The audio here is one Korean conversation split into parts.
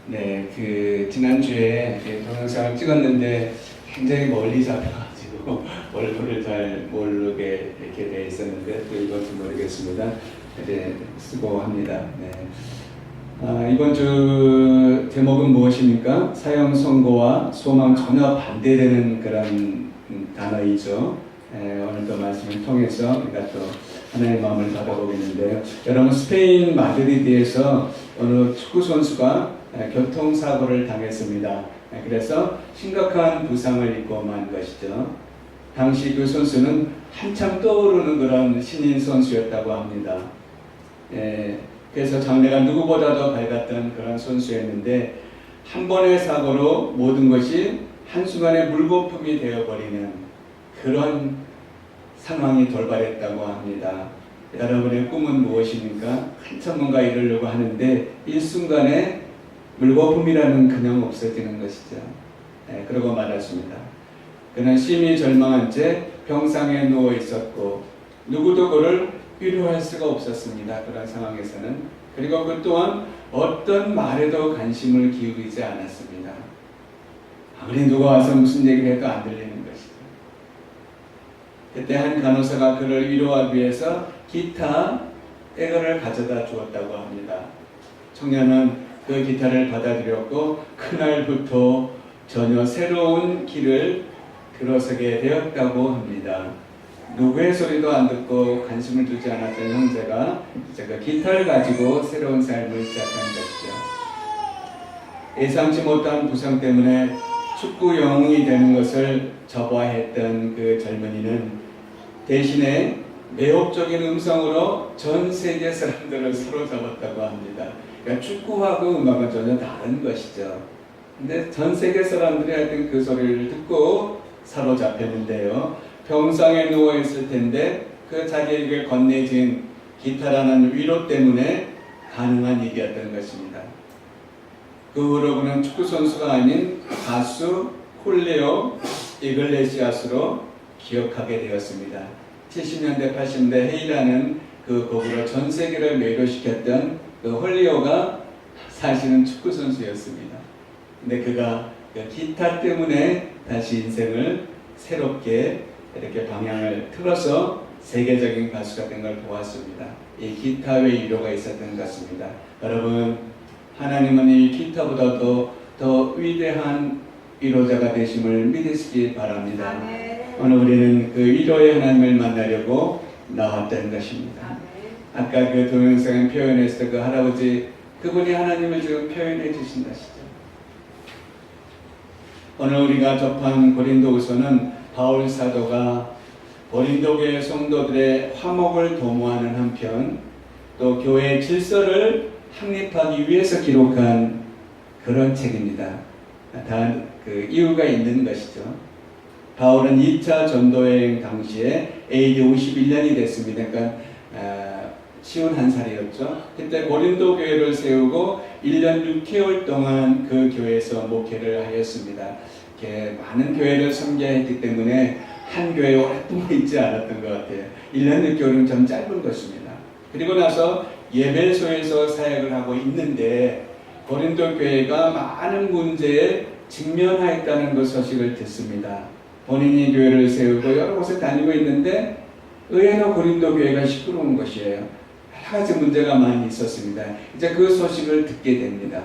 네, 지난주에 동영상을 찍었는데 굉장히 멀리 잡혀가지고 얼굴을 잘 모르게 이렇게 돼 있었는데 또 이번 주 모르겠습니다. 네, 수고합니다. 네. 이번 주 제목은 무엇입니까? 사형 선고와 소망 전혀 반대되는 그런 단어이죠. 오늘도 말씀을 통해서 우리가 또 하나님의 마음을 받아보겠는데요. 여러분, 스페인 마드리드에서 어느 축구 선수가 교통사고를 당했습니다. 그래서 심각한 부상을 입고 만 것이죠. 당시 그 선수는 한참 떠오르는 그런 신인 선수였다고 합니다. 그래서 장래가 누구보다도 밝았던 그런 선수였는데 한 번의 사고로 모든 것이 한순간에 물거품이 되어버리는 그런 상황이 돌발했다고 합니다. 여러분의 꿈은 무엇입니까? 한참 뭔가 이루려고 하는데 일순간에 물거품이라는 그냥 없어지는 것이죠. 그러고 말았습니다. 그는 심히 절망한 채 병상에 누워 있었고 누구도 그를 위로할 수가 없었습니다. 그런 상황에서는. 그리고 그 또한 어떤 말에도 관심을 기울이지 않았습니다. 아무리 누가 와서 무슨 얘기를 해도 안 들리는 것이죠. 그때 한 간호사가 그를 위로하기 위해서 기타 백을 가져다 주었다고 합니다. 청년은 그 기타를 받아들였고 그날부터 전혀 새로운 길을 들어서게 되었다고 합니다. 누구의 소리도 안 듣고 관심을 두지 않았던 형제가 이제 그 기타를 가지고 새로운 삶을 시작한 것이죠. 예상치 못한 부상 때문에 축구 영웅이 되는 것을 저버했던 그 젊은이는 대신에 매혹적인 음성으로 전 세계 사람들을 사로잡았다고 합니다. 그러니까 축구하고 음악은 전혀 다른 것이죠. 근데 전 세계 사람들이 하여튼 그 소리를 듣고 사로잡혔는데요. 병상에 누워있을 텐데 그 자기에게 건네진 기타라는 위로 때문에 가능한 일이었던 것입니다. 그 후로 그는 축구선수가 아닌 가수 홀리오 이글레시아스로 기억하게 되었습니다. 70년대 80년대 헤이라는 그 곡으로 전 세계를 매료시켰던 그 홀리오가 사실은 축구선수였습니다. 근데 그가 그 기타 때문에 다시 인생을 새롭게 이렇게 방향을 틀어서 세계적인 가수가 된 걸 보았습니다. 이 기타의 위로가 있었던 것 같습니다. 여러분, 하나님은 이 기타보다도 더 위대한 위로자가 되심을 믿으시기 바랍니다. 오늘 우리는 그 위로의 하나님을 만나려고 나왔던 것입니다. 아까 그 동영상에 표현했을 그 할아버지, 그분이 하나님을 지금 표현해 주신 것이죠. 오늘 우리가 접한 고린도후서는 바울 사도가 고린도 교회 성도들의 화목을 도모하는 한편 또 교회의 질서를 확립하기 위해서 기록한 그런 책입니다. 다 그 이유가 있는 것이죠. 바울은 2차 전도여행 당시에 AD 51년이 됐습니다. 그러니까 51살이었죠. 그때 고린도 교회를 세우고 1년 6개월 동안 그 교회에서 목회를 하였습니다. 이렇게 많은 교회를 섬겨했기 때문에 한 교회에 오랫동안 있지 않았던 것 같아요. 1년 6개월은 좀 짧은 것입니다. 그리고 나서 예배소에서 사역을 하고 있는데 고린도 교회가 많은 문제에 직면하였다는 그 소식을 듣습니다. 본인이 교회를 세우고 여러 곳에 다니고 있는데 의외로 고린도 교회가 시끄러운 것이에요. 여러 가지 문제가 많이 있었습니다. 이제 그 소식을 듣게 됩니다.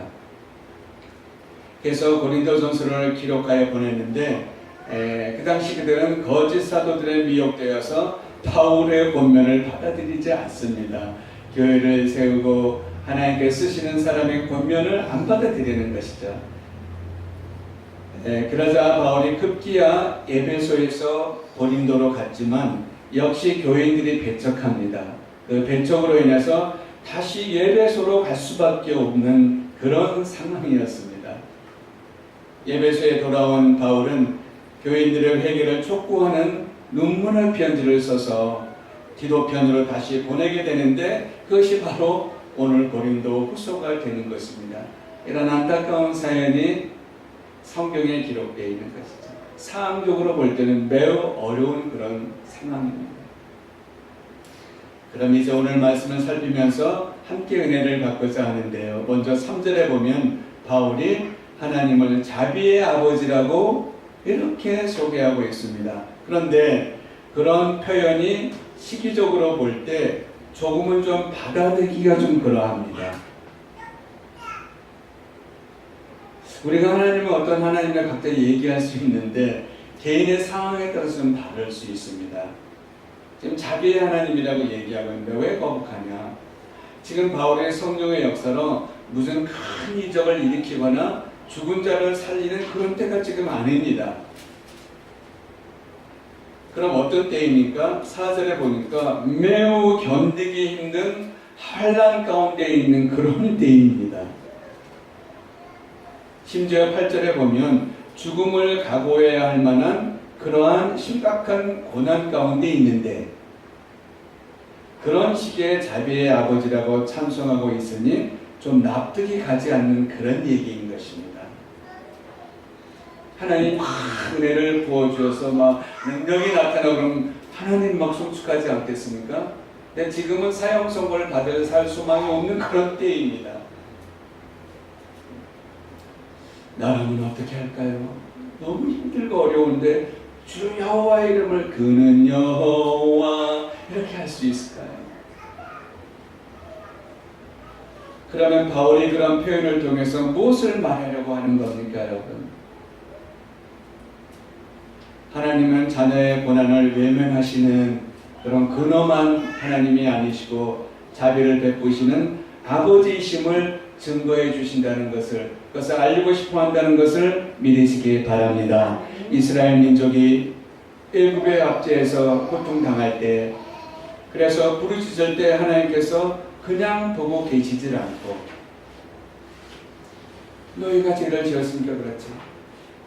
그래서 고린도전서를 기록하여 보냈는데 그 당시 그들은 거짓 사도들의 미혹되어서 바울의 권면을 받아들이지 않습니다. 교회를 세우고 하나님께 쓰시는 사람의 권면을 안 받아들이는 것이죠. 그러자 바울이 급기야 에베소에서 고린도로 갔지만 역시 교인들이 배척합니다. 그 배척으로 인해서 다시 에베소로 갈 수밖에 없는 그런 상황이었습니다. 에베소에 돌아온 바울은 교인들의 회개를 촉구하는 눈물의 편지를 써서 디도편으로 다시 보내게 되는데 그것이 바로 오늘 고린도 후서가 되는 것입니다. 이런 안타까운 사연이 성경에 기록되어 있는 것이죠. 상황적으로 볼 때는 매우 어려운 그런 상황입니다. 그럼 이제 오늘 말씀을 살피면서 함께 은혜를 받고자 하는데요. 먼저 3절에 보면 바울이 하나님을 자비의 아버지라고 이렇게 소개하고 있습니다. 그런데 그런 표현이 시기적으로 볼 때 조금은 좀 받아들이기가 좀 그러합니다. 우리가 하나님을 어떤 하나님을 갑자기 얘기할 수 있는데 개인의 상황에 따라서 좀 다를 수 있습니다. 지금 자비의 하나님이라고 얘기하고 있는데 왜 거북하냐? 지금 바울의 성령의 역사로 무슨 큰 이적을 일으키거나 죽은 자를 살리는 그런 때가 지금 아닙니다. 그럼 어떤 때입니까? 4절에 보니까 매우 견디기 힘든 환난 가운데 있는 그런 때입니다. 심지어 8절에 보면 죽음을 각오해야 할 만한 그러한 심각한 고난 가운데 있는데 그런 시기에 자비의 아버지라고 찬송하고 있으니 좀 납득이 가지 않는 그런 얘기인 것입니다. 하나님 막 은혜를 부어주어서 막 능력이 나타나고 그러면 하나님 막 송축하지 않겠습니까? 근데 지금은 사형 선고를 받을 살 소망이 없는 그런 때입니다. 나라면 어떻게 할까요? 너무 힘들고 어려운데 주 여호와의 이름을 그는 여호와 이렇게 할 수 있을까요? 그러면 바울이 그런 표현을 통해서 무엇을 말하려고 하는 겁니까, 여러분? 하나님은 자녀의 고난을 외면하시는 그런 근엄한 하나님이 아니시고 자비를 베푸시는 아버지이심을 증거해 주신다는 것을, 그것을 알리고 싶어 한다는 것을 믿으시기 바랍니다. 이스라엘 민족이 애굽의 압제에서 고통당할 때, 그래서 부르짖을 때 하나님께서 그냥 보고 계시질 않고 너희가 죄를 지었으니까 그렇지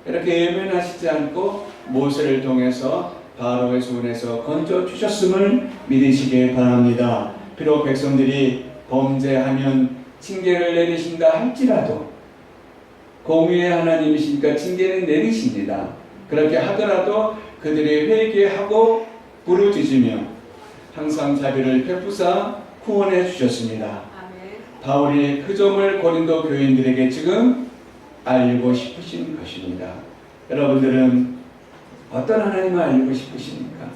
이렇게 외면하시지 않고 모세를 통해서 바로의 손에서 건져 주셨음을 믿으시기 바랍니다. 비록 백성들이 범죄하면 징계를 내리신다 할지라도 공의의 하나님이시니까 징계는 내리십니다. 그렇게 하더라도 그들이 회개하고 부르짖으며 항상 자비를 베푸사 구원해 주셨습니다. 아멘. 바울이 그 점을 고린도 교인들에게 지금 알고 싶으신 것입니다. 여러분들은 어떤 하나님을 알고 싶으십니까?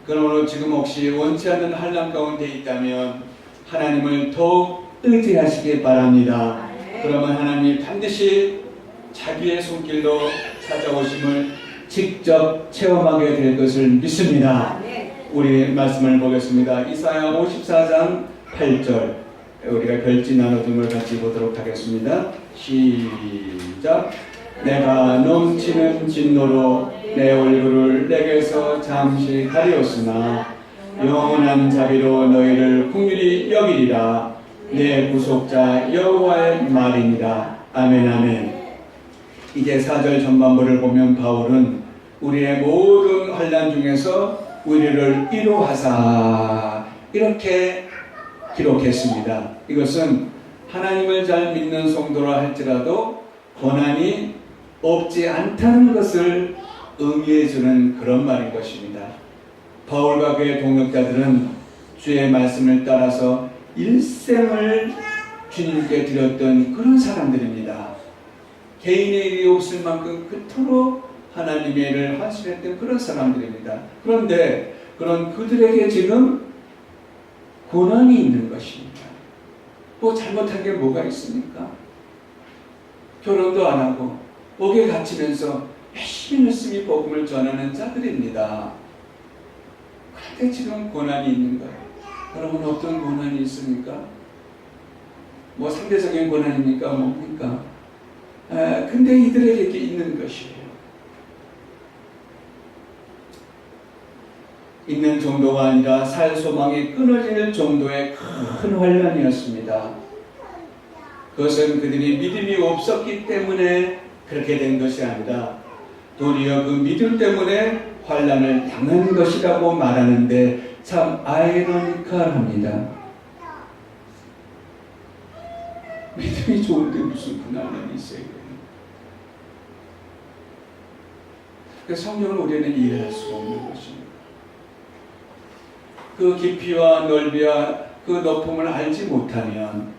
그러므로 지금 혹시 원치 않는 환난 가운데 있다면 하나님을 더욱 의지하시기 바랍니다. 그러면 하나님이 반드시 자기의 손길로 찾아오심을 직접 체험하게 될 것을 믿습니다. 우리 말씀을 보겠습니다. 이사야 54장 8절 우리가 별지 나누음을 같이 보도록 하겠습니다. 시작. 내가 넘치는 진노로 내 얼굴을 내게서 잠시 가리었으나 영원한 자비로 너희를 긍휼히 여기리라. 내 구속자 여호와의 말이니라. 아멘 아멘. 이제 4절 전반부를 보면 바울은 우리의 모든 환난 중에서 우리를 위로하사 이렇게 기록했습니다. 이것은 하나님을 잘 믿는 성도라 할지라도 고난이 없지 않다는 것을 의미해 주는 그런 말인 것입니다. 바울과 그의 동역자들은 주의 말씀을 따라서 일생을 주님께 드렸던 그런 사람들입니다. 개인의 일이 없을 만큼 그토록 하나님의 일을 헌신했던 그런 사람들입니다. 그런데 그런 그들에게 지금 고난이 있는 것입니다. 뭐 잘못한 게 뭐가 있습니까? 결혼도 안 하고 옥에 갇히면서 열심히 복음을 전하는 자들입니다. 그런데 지금 고난이 있는 거예요. 여러분 어떤 고난이 있습니까? 뭐 상대적인 고난입니까? 뭡니까? 근데 이들에게 있는 것이에요. 있는 정도가 아니라 살 소망이 끊어질 정도의 큰 환난이었습니다. 그것은 그들이 믿음이 없었기 때문에 그렇게 된 것이 아니라 도리어 그 믿음 때문에 환난을 당한 것이라고 말하는데 참 아이러니컬합니다. 믿음이 좋은데 무슨 고난이 있어요? 그래서 성령을 우리는 이해할 수가 없는 것입니다. 그 깊이와 넓이와 그 높음을 알지 못하면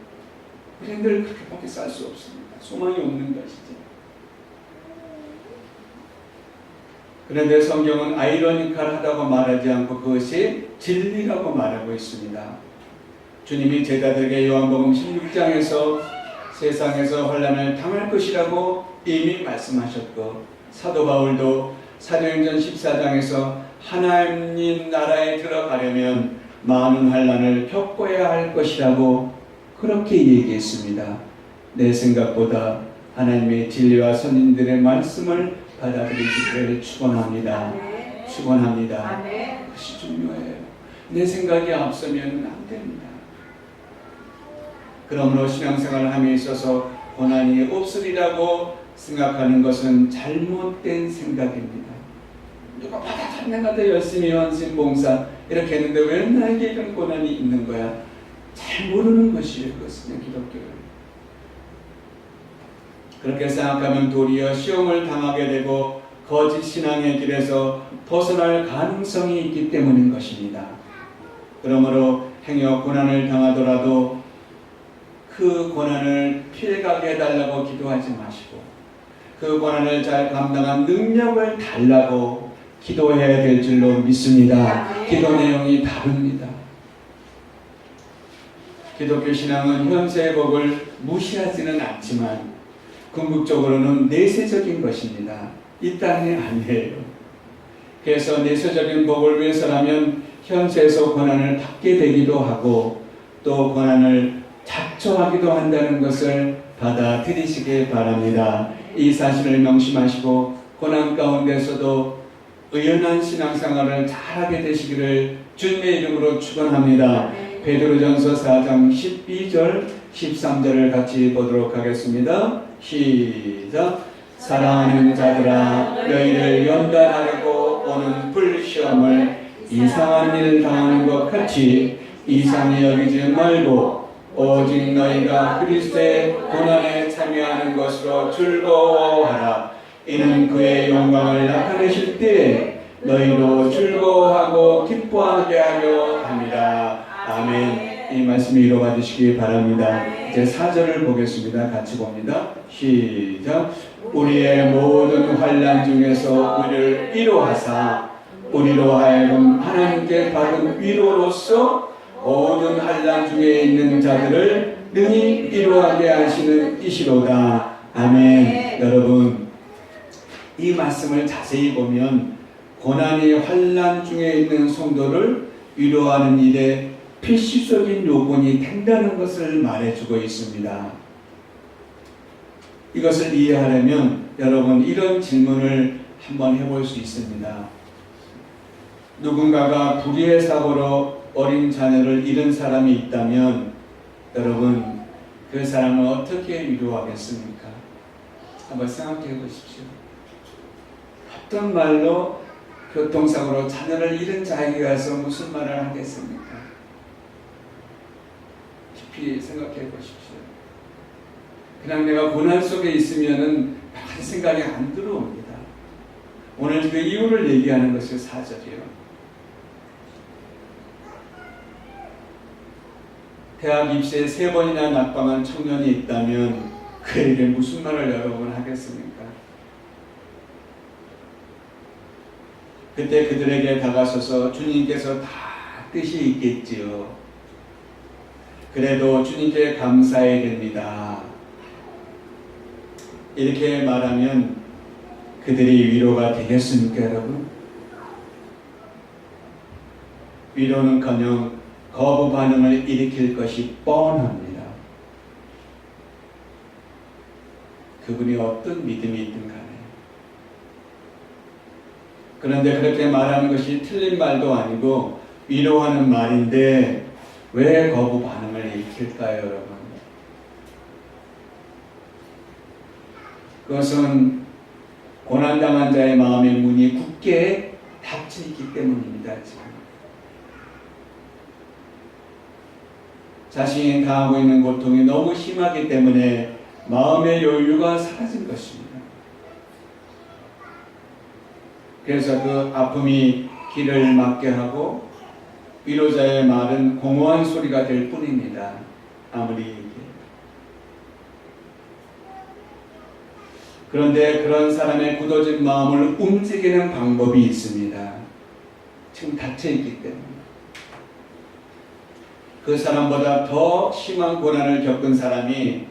우리는 늘 그렇게밖에 살 수 없습니다. 소망이 없는 것이죠. 그런데 성경은 아이러니컬하다고 말하지 않고 그것이 진리라고 말하고 있습니다. 주님이 제자들에게 요한복음 16장에서 세상에서 환난을 당할 것이라고 이미 말씀하셨고, 사도 바울도 사도행전 14장에서 하나님 나라에 들어가려면 많은 환난을 겪어야 할 것이라고 그렇게 얘기했습니다. 내 생각보다 하나님의 진리와 선인들의 말씀을 받아들이기를 축원합니다. 축원합니다. 그것이 중요해요. 내 생각이 앞서면 안 됩니다. 그러므로 신앙생활을 함에 있어서 고난이 없으리라고 생각하는 것은 잘못된 생각입니다. 누가 받아들인 내가 더 열심히 헌신봉사 이렇게 했는데 왜 나에게 이런 고난이 있는 거야? 잘 모르는 것이에요. 그것은 기독교를. 그렇게 생각하면 도리어 시험을 당하게 되고 거짓 신앙의 길에서 벗어날 가능성이 있기 때문인 것입니다. 그러므로 행여 고난을 당하더라도 그 고난을 피해가게 해달라고 기도하지 마시고 그 고난을 잘 감당한 능력을 달라고 기도해야 될 줄로 믿습니다. 기도 내용이 다릅니다. 기독교 신앙은 현세의 복을 무시하지는 않지만 궁극적으로는 내세적인 것입니다. 이 땅이 아니에요. 그래서 내세적인 복을 위해서라면 현세에서 고난을 받게 되기도 하고 또 고난을 자초하기도 한다는 것을 받아들이시기 바랍니다. 이 사실을 명심하시고 고난 가운데서도 의연한 신앙생활을 잘하게 되시기를 주님의 이름으로 축원합니다. 베드로전서 4장 12절 13절을 같이 보도록 하겠습니다. 시작. 사랑하는 자들아 너희를 연단하려고 오는 불시험을 이상한 일 당하는 것 같이 이상히 여기지 말고 오직 너희가 그리스도의 고난에 참여하는 것으로 즐거워하라. 이는 그의 영광을 나타내실 때에 너희도 즐거워하고 기뻐하게 하려 합니다. 아멘. 이 말씀이 이루어가 주시기 바랍니다. 이제 4절을 보겠습니다. 같이 봅니다. 시작. 우리의 모든 환난 중에서 우리를 위로하사 우리로 하여금 하나님께 받은 위로로서 모든 환난 중에 있는 자들을 능히 위로하게 하시는 이시로다. 아멘. 여러분, 이 말씀을 자세히 보면 고난이 환난 중에 있는 성도를 위로하는 일에 필수적인 요건이 된다는 것을 말해주고 있습니다. 이것을 이해하려면 여러분 이런 질문을 한번 해볼 수 있습니다. 누군가가 불의의 사고로 어린 자녀를 잃은 사람이 있다면 여러분 그 사람을 어떻게 위로하겠습니까? 한번 생각해 보십시오. 어떤 말로 교통사고로 자녀를 잃은 자에게 가서 무슨 말을 하겠습니까? 깊이 생각해 보십시오. 그냥 내가 고난 속에 있으면은 한 생각이 안 들어옵니다. 오늘 그 이유를 얘기하는 것이 4절이에요. 대학 입시에 3번이나 낙방한 청년이 있다면 그에게 무슨 말을 여러분 하겠습니까? 그때 그들에게 다가서서 주님께서 다 뜻이 있겠지요. 그래도 주님께 감사해야 됩니다. 이렇게 말하면 그들이 위로가 되겠습니까, 여러분? 위로는커녕 거부 반응을 일으킬 것이 뻔합니다. 그분이 어떤 믿음이 있든 간에. 그런데 그렇게 말하는 것이 틀린 말도 아니고 위로하는 말인데 왜 거부 반응을 일으킬까요, 여러분? 그것은 고난당한 자의 마음의 문이 굳게 닫혀 있기 때문입니다. 지금. 자신이 당하고 있는 고통이 너무 심하기 때문에 마음의 여유가 사라진 것입니다. 그래서 그 아픔이 길을 막게 하고 위로자의 말은 공허한 소리가 될 뿐입니다. 아무리 얘기해도. 그런데 그런 사람의 굳어진 마음을 움직이는 방법이 있습니다. 지금 닫혀있기 때문에. 그 사람보다 더 심한 고난을 겪은 사람이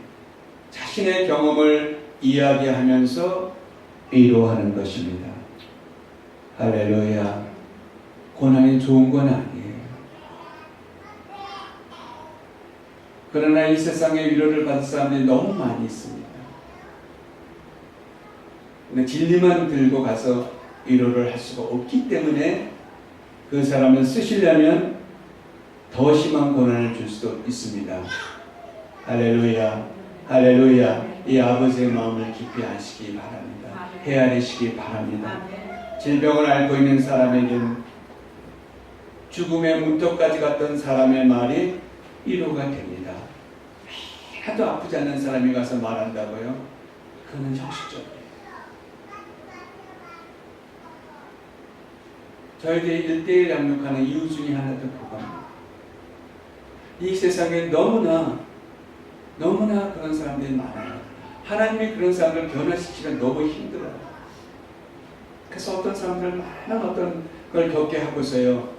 자신의 경험을 이야기하면서 위로하는 것입니다. 할렐루야. 고난이 좋은 건 아니에요. 그러나 이 세상에 위로를 받을 사람들이 너무 많이 있습니다. 근데 진리만 들고 가서 위로를 할 수가 없기 때문에 그 사람을 쓰시려면 더 심한 고난을 줄 수도 있습니다. 할렐루야. 할렐루야. 이 아버지의 마음을 깊이 아시기 바랍니다. 헤아리시기 바랍니다. 질병을 앓고 있는 사람에겐 죽음의 문턱까지 갔던 사람의 말이 위로가 됩니다. 하도 아프지 않은 사람이 가서 말한다고요? 그건 형식적이에요. 저희들이 1대1 양육하는 이유 중에 하나도 그겁니다. 이 세상에 너무나 그런 사람들이 많아요. 하나님이 그런 사람을 변화시키기가 너무 힘들어요. 그래서 어떤 사람들은 많은 어떤 걸 겪게 하고서요,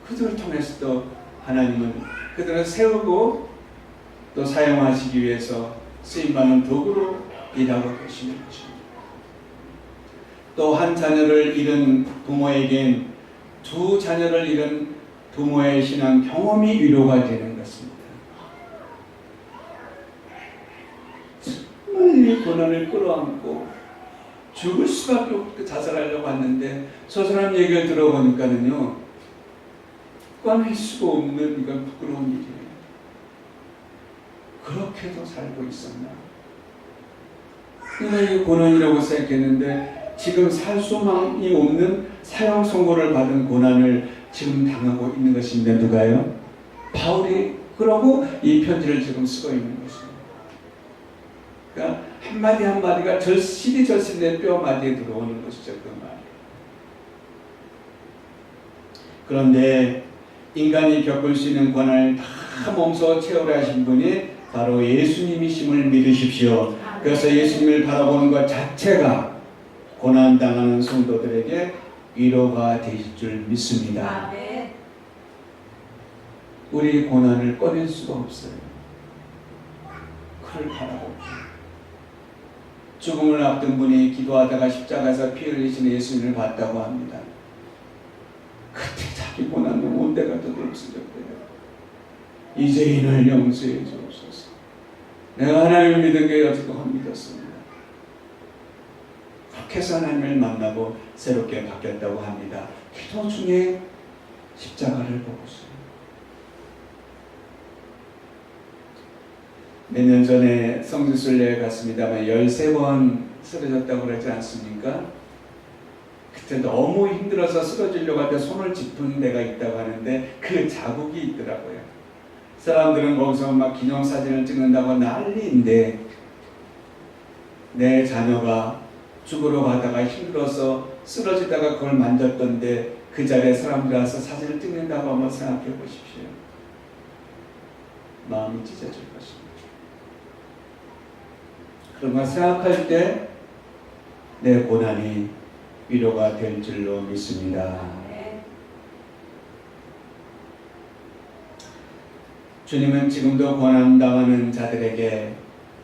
그들을 통해서 또 하나님은 그들을 세우고 또 사용하시기 위해서 쓰임받는 도구로 일하고 계시는 것입니다. 또 한 자녀를 잃은 부모에겐 두 자녀를 잃은 부모의 신앙 경험이 위로가 되는 것입니다. 정말 이 고난을 끌어안고 죽을 수밖에 없게 자살하려고 했는데 저 사람 얘기를 들어보니까는요, 꺼낼 수가 없는 이건 부끄러운 일이에요. 그렇게도 살고 있었나? 내가 이 고난이라고 생각했는데 지금 살 소망이 없는 사형 선고를 받은 고난을 지금 당하고 있는 것인데 누가요? 바울이 그러고 이 편지를 지금 쓰고 있는 것입니다. 그러니까 한마디 한마디가 절실히 내 뼈마디에 들어오는 것이죠. 그 말이. 그런데 인간이 겪을 수 있는 고난을 다 몸소 채우려 하신 분이 바로 예수님이심을 믿으십시오. 그래서 예수님을 바라보는 것 자체가 고난당하는 성도들에게 위로가 되실 줄 믿습니다. 우리 고난을 꺼낼 수가 없어요. 그를 바라보고 죽음을 앞둔 분이 기도하다가 십자가에서 피 흘리시는 예수님을 봤다고 합니다. 그때 자기 고난은 온데가 떠들었을때요. 이제인을 용서해 주옵소서. 내가 하나님을 믿은 게 여지껏 믿었습니다. 그렇게 해서 하나님을 만나고 새롭게 바뀌었다고 합니다. 기도 중에 십자가를 보고서. 몇 년 전에 성지순례에 갔습니다만 13번 쓰러졌다고 그러지 않습니까? 그때 너무 힘들어서 쓰러지려고 할 때 손을 짚은 데가 있다고 하는데 그 자국이 있더라고요. 사람들은 거기서 막 기념사진을 찍는다고 난리인데 내 자녀가 죽으러 가다가 힘들어서 쓰러지다가 그걸 만졌던데 그 자리에 사람들이 와서 사진을 찍는다고 한번 생각해 보십시오. 마음이 찢어질 것입니다. 그런 걸 생각할 때 내 고난이 위로가 될 줄로 믿습니다. 주님은 지금도 고난당하는 자들에게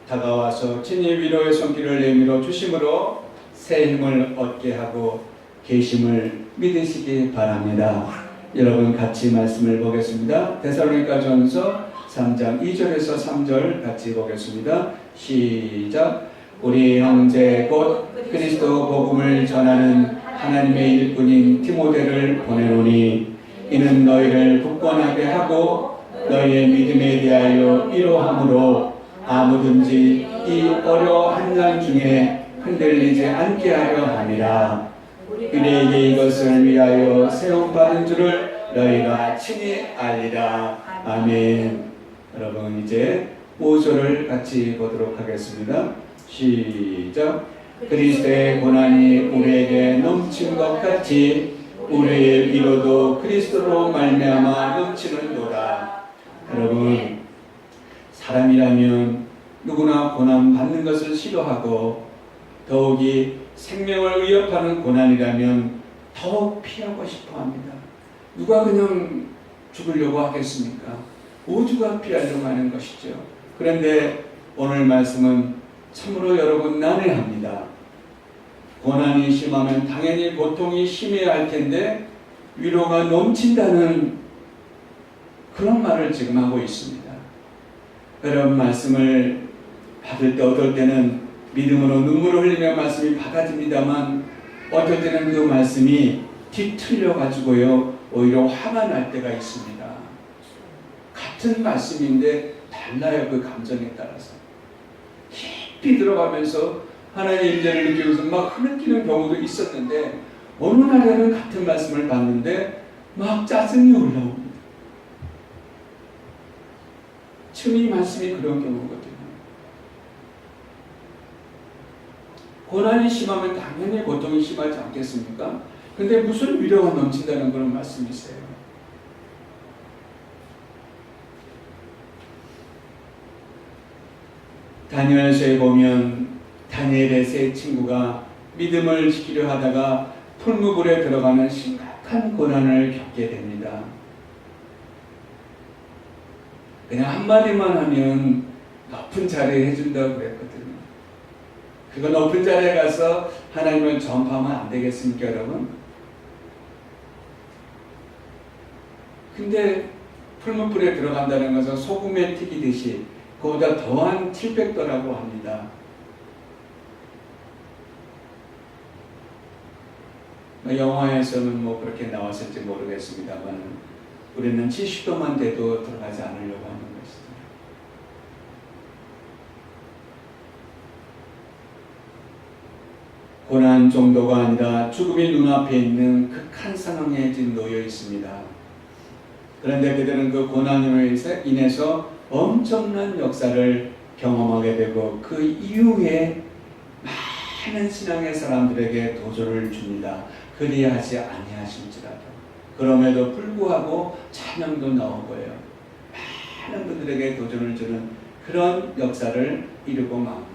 다가와서 친히 위로의 손길을 내밀어 주심으로 새 힘을 얻게 하고 계심을 믿으시기 바랍니다. 여러분 같이 말씀을 보겠습니다. 데살로니가전서 3장 2절에서 3절 같이 보겠습니다. 시작. 우리 형제 곧 그리스도 복음을 전하는 하나님의 일꾼인 티모데를 보내노니 이는 너희를 굳건하게 하고 너희의 믿음에 대하여 위로함으로 아무든지 이 어려한 날 중에 흔들리지 않게 하려 함이라. 우리에게 이것을 위하여 세움받은 줄을 너희가 친히 알리라. 아멘. 여러분 이제 5절을 같이 보도록 하겠습니다. 시작. 그리스도의 고난이 우리에게 넘친 것 같이 우리의 위로도 그리스도로 말미암아 넘치는도다. 여러분, 사람이라면 누구나 고난 받는 것을 싫어하고 더욱이 생명을 위협하는 고난이라면 더욱 피하고 싶어 합니다. 누가 그냥 죽으려고 하겠습니까? 모두가 피하려고 하는 것이죠. 그런데 오늘 말씀은 참으로 여러분 난해합니다. 고난이 심하면 당연히 고통이 심해야 할 텐데 위로가 넘친다는 그런 말을 지금 하고 있습니다. 여러분, 말씀을 받을 때 어떨 때는 믿음으로 눈물을 흘리며 말씀이 받아집니다만 어떨 때는 그 말씀이 뒤틀려 가지고요 오히려 화가 날 때가 있습니다. 같은 말씀인데 달라요. 그 감정에 따라서 깊이 들어가면서 하나님의 임재를 느끼면서 막 흐느끼는 경우도 있었는데 어느 날에는 같은 말씀을 받는데 막 짜증이 올라옵니다. 지금 이 말씀이 그런 경우거든요. 고난이 심하면 당연히 고통이 심하지 않겠습니까? 근데 무슨 위로가 넘친다는 그런 말씀이세요. 다니엘서에 보면 다니엘의 세 친구가 믿음을 지키려 하다가 풀무불에 들어가는 심각한 고난을 겪게 됩니다. 그냥 한마디만 하면 높은 자리에 해준다고 그랬거든요. 그거 높은 자리에 가서 하나님을 전파하면 안 되겠습니까, 여러분? 근데 풀무불에 들어간다는 것은 소금에 튀기듯이 그보다 더한 700도라고 합니다. 영화에서는 뭐 그렇게 나왔을지 모르겠습니다만 우리는 70도만 돼도 들어가지 않으려고 하는 것이죠. 고난 정도가 아니라 죽음이 눈앞에 있는 극한 상황에 지금 놓여 있습니다. 그런데 그들은 그 고난으로 인해서 엄청난 역사를 경험하게 되고 그 이후에 많은 신앙의 사람들에게 도전을 줍니다. 그리하지 아니하실지라도. 그럼에도 불구하고 찬양도 나오고요. 많은 분들에게 도전을 주는 그런 역사를 이루고 맙니다.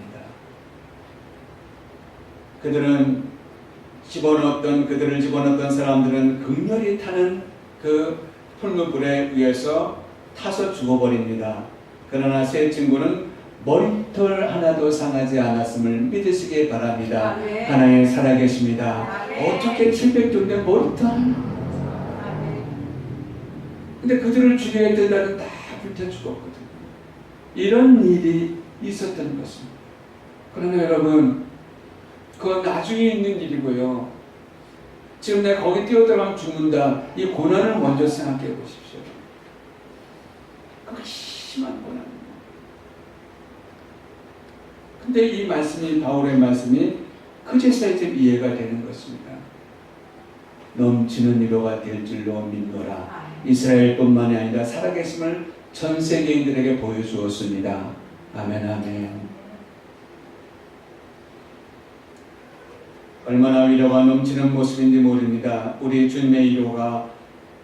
그들을 집어넣었던 사람들은 극렬히 타는 그 풀무불에 의해서 타서 죽어버립니다. 그러나 세 친구는 머리털 하나도 상하지 않았음을 믿으시기 바랍니다. 아멘. 하나님 살아계십니다. 아멘. 어떻게 700조인데 머리털 하나? 근데 그들을 죽여야 된다는 다 불태 죽었거든요. 이런 일이 있었던 것입니다. 그러나 여러분, 그건 나중에 있는 일이고요. 지금 내가 거기 뛰어들어가면 죽는다. 이 고난을 먼저 생각해 보십시오. 그 심한 고난입니다. 근데 이 말씀이, 바울의 말씀이 그제서야 좀 이해가 되는 것입니다. 넘치는 위로가 될 줄로 믿노라. 이스라엘뿐만이 아니라 살아계심을 전 세계인들에게 보여주었습니다. 아멘, 아멘. 얼마나 위로가 넘치는 모습인지 모릅니다. 우리 주님의 위로가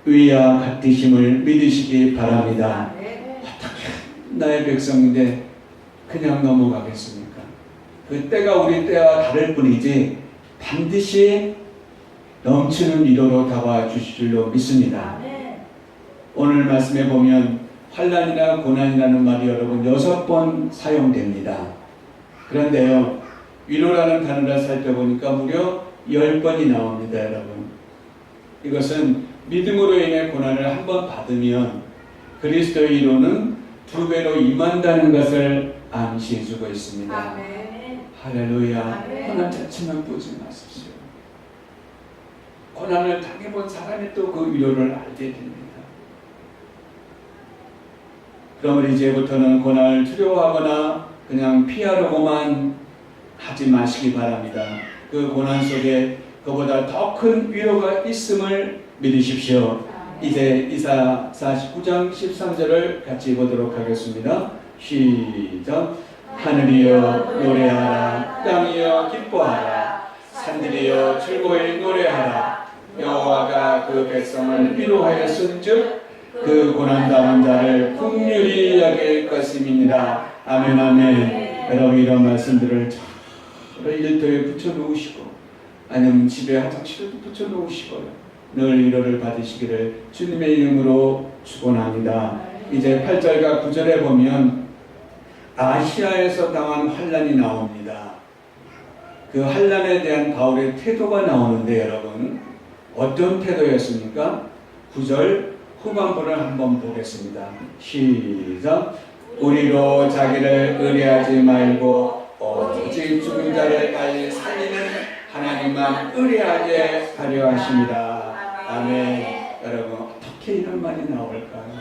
위와 같으심을 믿으시기 바랍니다. 어떻게 나의 백성인데 그냥 넘어가겠습니까? 그 때가 우리 때와 다를 뿐이지 반드시 넘치는 위로로 다가와 주실 줄로 믿습니다. 오늘 말씀에 보면 환난이나 고난이라는 말이 여러분 6번 사용됩니다. 그런데요, 위로라는 단어를 살펴보니까 무려 10번이 나옵니다, 여러분. 이것은 믿음으로 인해 고난을 한 번 받으면 그리스도의 위로는 2배로 임한다는 것을 암시해주고 있습니다. 아멘. 할렐루야. 아멘. 고난 자체만 보지 마십시오. 고난을 당해본 사람이 또 그 위로를 알게 됩니다. 그러면 이제부터는 고난을 두려워하거나 그냥 피하려고만 하지 마시기 바랍니다. 그 고난 속에 그보다 더 큰 위로가 있음을 믿으십시오. 이제 이사 49장 13절을 같이 보도록 하겠습니다. 시작. 하늘이여 노래하라. 땅이여 기뻐하라. 산들이여 즐거이 노래하라. 여호와가 그 백성을 위로하였은즉 그 고난당한 자를 긍휼히 여길 것임이니라. 아멘 아멘. 여러분 이런 말씀들을 일터에 붙여놓으시고 아니면 집에 화장실에도 붙여놓으시고요. 늘 위로를 받으시기를 주님의 이름으로 축원합니다. 이제 8절과 9절에 보면 아시아에서 당한 환난이 나옵니다. 그 환난에 대한 바울의 태도가 나오는데 여러분 어떤 태도였습니까? 9절 후반부를 한번 보겠습니다. 시작. 우리로 자기를 의뢰하지 말고 오직 죽은 자를 빨리 살리는 하나님만 의뢰하게 하려 하십니다. 아멘. 여러분 어떻게 이런 말이 나올까요?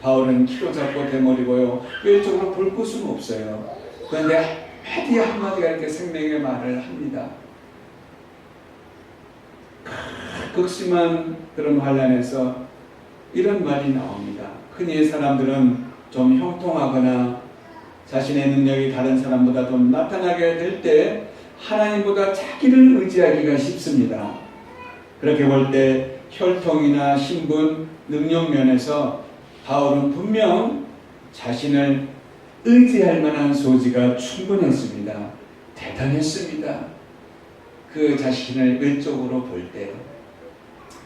바울은 키로 잡고 대머리고요. 일적으로 볼 곳은 없어요. 그런데 한마디가 이렇게 생명의 말을 합니다. 극심한 그런 환난에서 이런 말이 나옵니다. 흔히 사람들은 좀 형통하거나 자신의 능력이 다른 사람보다 좀 나타나게 될 때 하나님보다 자기를 의지하기가 쉽습니다. 그렇게 볼 때 혈통이나 신분, 능력 면에서 바울은 분명 자신을 의지할 만한 소지가 충분했습니다. 대단했습니다. 그 자신을 외적으로 볼 때.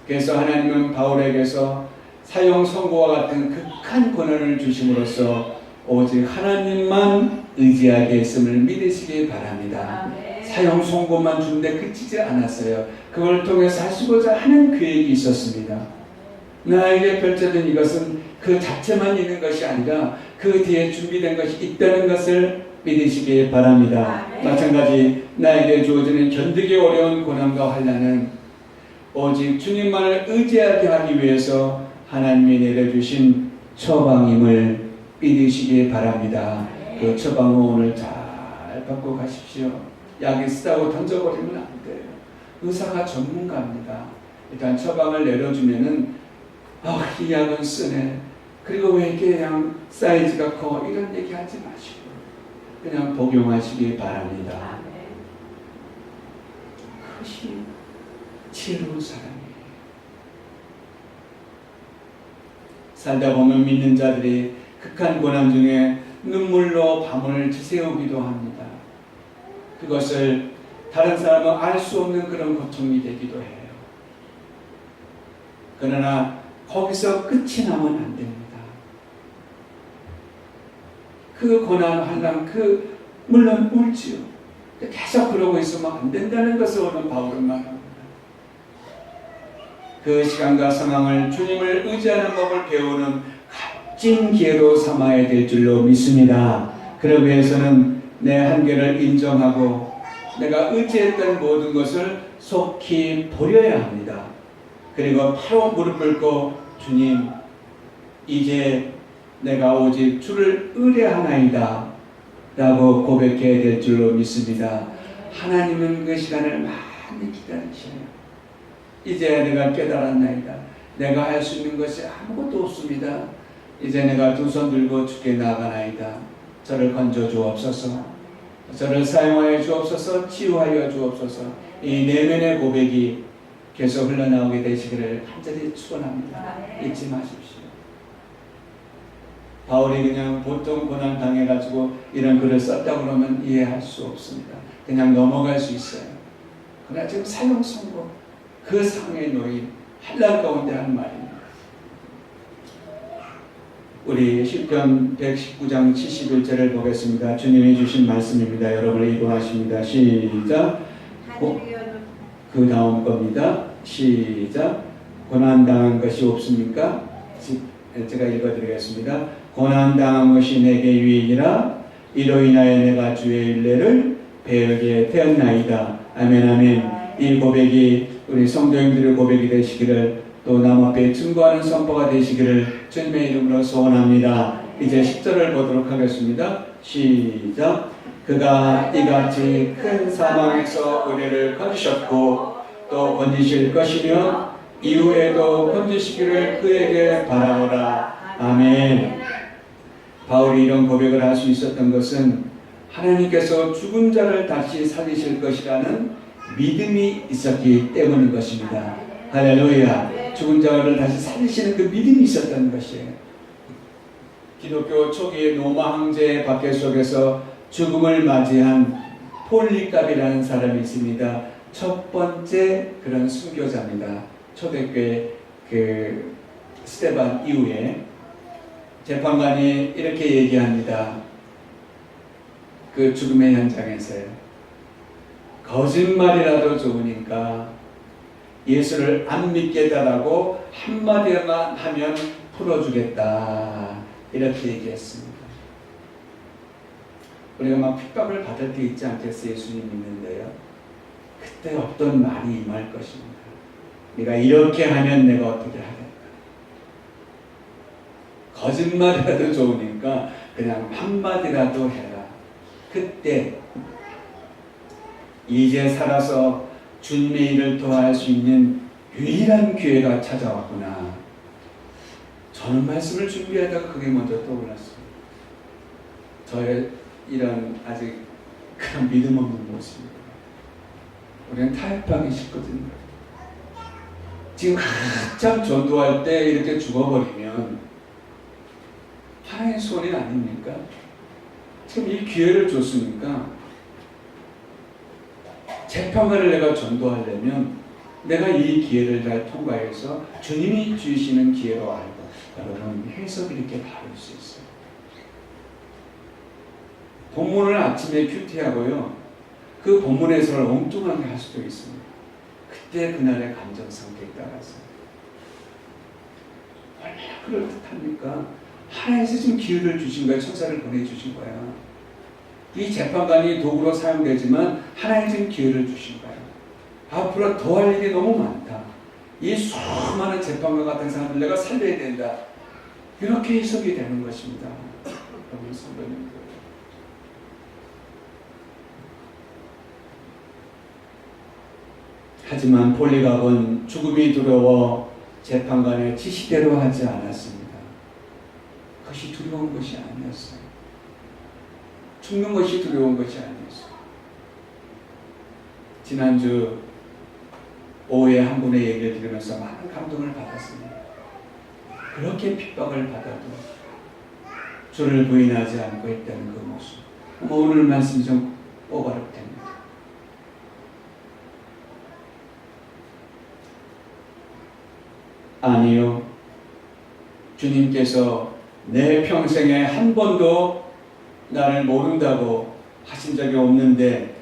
그래서 하나님은 바울에게서 사형 선고와 같은 극한 권한을 주심으로써 오직 하나님만 의지하게 했음을 믿으시기 바랍니다. 사형 선고만 준데 그치지 않았어요. 그걸 통해서 하시고자 하는 계획이 있었습니다. 나에게 펼쳐진 이것은 그 자체만 있는 것이 아니라 그 뒤에 준비된 것이 있다는 것을 믿으시기 바랍니다. 마찬가지 나에게 주어지는 견디기 어려운 고난과 환난은 오직 주님만을 의지하게 하기 위해서 하나님이 내려주신 처방임을 믿으시기 바랍니다. 그 처방을 오늘 잘 받고 가십시오. 약이 쓰다고 던져버리면 안 돼요. 의사가 전문가입니다. 일단 처방을 내려주면은 이 약은 쓰네. 그리고 왜 이렇게 양 사이즈가 커? 이런 얘기 하지 마시고 그냥 복용하시기 바랍니다. 그것이 지혜로운 사람이에요. 살다 보면 믿는 자들이 극한 고난 중에 눈물로 밤을 지새우기도 합니다. 그것을 다른 사람은 알 수 없는 그런 고통이 되기도 해요. 그러나 거기서 끝이 나면 안 됩니다. 그 고난, 환난, 물론 울지요. 계속 그러고 있으면 안 된다는 것을 오늘 바울은 말합니다. 그 시간과 상황을 주님을 의지하는 법을 배우는 값진 기회로 삼아야 될 줄로 믿습니다. 그러기 위해서는 내 한계를 인정하고 내가 의지했던 모든 것을 속히 버려야 합니다. 그리고 바로 무릎 꿇고 주님, 이제 내가 오직 주를 의뢰하나이다 라고 고백해야 될 줄로 믿습니다. 하나님은 그 시간을 많이 기다리셔요. 이제 내가 깨달았나이다. 내가 할 수 있는 것이 아무것도 없습니다. 이제 내가 두 손 들고 주께 나아가나이다. 저를 건져 주옵소서. 저를 사용하여 주옵소서. 치유하여 주옵소서. 이 내면의 고백이 계속 흘러나오게 되시기를 간절히 축원합니다. 잊지 마십시오. 바울이 그냥 보통 고난 당해가지고 이런 글을 썼다고 그러면 이해할 수 없습니다. 그냥 넘어갈 수 있어요. 그러나 지금 사형 선고, 그 상에 놓인 환난 가운데 하는 말입니다. 우리 시편 119장 71절을 보겠습니다. 주님이 주신 말씀입니다. 여러분 읽어하십니다. 시작. 그 다음 겁니다. 시작. 고난당한 것이 없습니까? 제가 읽어드리겠습니다. 고난당한 것이 내게 유익이라 이로 인하여 내가 주의 일례를 배우게 되었나이다. 아멘 아멘. 이 고백이 우리 성도님들의 고백이 되시기를 또 남 앞에 증거하는 선포가 되시기를 주님의 이름으로 소원합니다. 이제 10절을 보도록 하겠습니다. 시작. 그가 이같이 큰 사망에서 우리를 건지셨고 또 건지실 것이며 이후에도 건지시기를 그에게 바라보라. 아멘. 바울이 이런 고백을 할 수 있었던 것은 하나님께서 죽은 자를 다시 살리실 것이라는 믿음이 있었기 때문인 것입니다. 할렐루야. 죽은 자를 다시 살리시는 그 믿음이 있었다는 것이에요. 기독교 초기 로마 황제의 박해 속에서 죽음을 맞이한 폴리갑이라는 사람이 있습니다. 첫 번째 그런 순교자입니다. 초대교회 그 스테반 이후에 재판관이 이렇게 얘기합니다. 그 죽음의 현장에서요. 거짓말이라도 좋으니까 예수를 안 믿겠다라고 한마디만 하면 풀어주겠다. 이렇게 얘기했습니다. 우리가 막 핍박을 받을 때 있지 않겠어요? 예수님 믿는데요. 그때 어떤 말이 임할 것입니다. 네가 이렇게 하면 내가 어떻게 하겠다. 거짓말이라도 좋으니까 그냥 한마디라도 해라. 그때 이제 살아서 주님의 일을 도할 수 있는 유일한 기회가 찾아왔구나. 저는 말씀을 준비하다가 그게 먼저 떠올랐어요. 저의 이런 아직 그런 믿음 없는 모습입니다. 우리는 타협하기 쉽거든요. 지금 한참 전도할 때 이렇게 죽어버리면 하나님의 손이 아닙니까? 지금 이 기회를 줬으니까 재판관을 내가 전도하려면 내가 이 기회를 잘 통과해서 주님이 주시는 기회로 알고 여러분 해석이 이렇게 다를 수 있어요. 본문을 아침에 큐티하고요. 그 본문 해석을 엉뚱하게 할 수도 있습니다. 그때 그날의 감정 상태에 따라서 얼마나 그럴듯합니까? 하나님께서 지금 기회를 주신 거야. 천사를 보내주신 거야. 이 재판관이 도구로 사용되지만 하나님 지금 기회를 주신 거야. 앞으로 더 할 일이 너무 많다. 이 수많은 재판관 같은 사람들 내가 살려야 된다. 이렇게 해석이 되는 것입니다. 여러분 성도님들. 하지만 폴리갑은 죽음이 두려워 재판관의 지시대로 하지 않았습니다. 그것이 두려운 것이 아니었어요. 죽는 것이 두려운 것이 아니었어요. 지난주 오후에 한 분의 얘기를 들으면서 많은 감동을 받았습니다. 그렇게 핍박을 받아도 주를 부인하지 않고 있다는 그 모습. 오늘 말씀 좀 꼬바롭 됩니다. 아니요. 주님께서 내 평생에 한 번도 나를 모른다고 하신 적이 없는데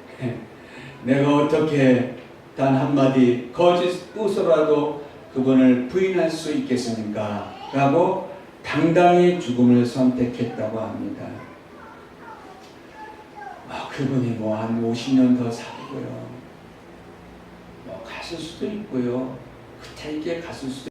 내가 어떻게 단 한마디 거짓으로라도 그분을 부인할 수 있겠습니까? 라고 당당히 죽음을 선택했다고 합니다. 그분이 한 50년 더 살고요. 갔을 수도 있고요. 그때 있게 갔을 수도